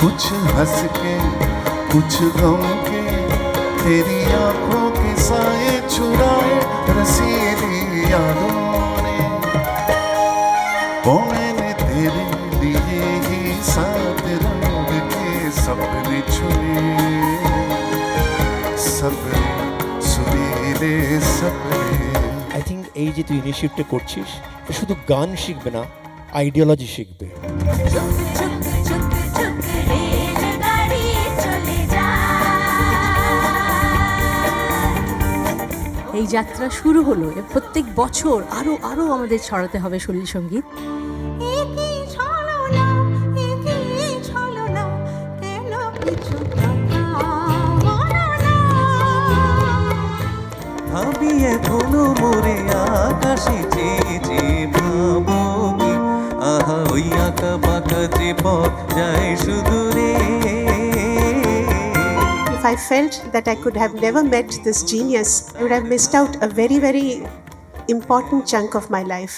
कुछ हंस के कुछ गम के तेरी आंखों के साए चुराए रसीली यादों ने, वो मैंने तेरे लिए ही सात रंग के सपने चुने, सपने सुरीले सपने। আই থিঙ্ক এই যে তুই ইনিশিয়েটিভটা করছিস, এটা শুধু গান শিখবে না, আইডিওলজি শিখবে। এই যাত্রা শুরু হলো, প্রত্যেক বছর আরো আরো আমাদের ছড়াতে হবে সলিল সঙ্গীত। আমি এখনো মোরে আকাশে চেয়ে চেয়ে ভাবো কি, আহা ওই আঁকা বাঁকা যে পথ যায় সুদূরে। If I felt that I could have never met this genius, I would have missed out a very, very important chunk of my life.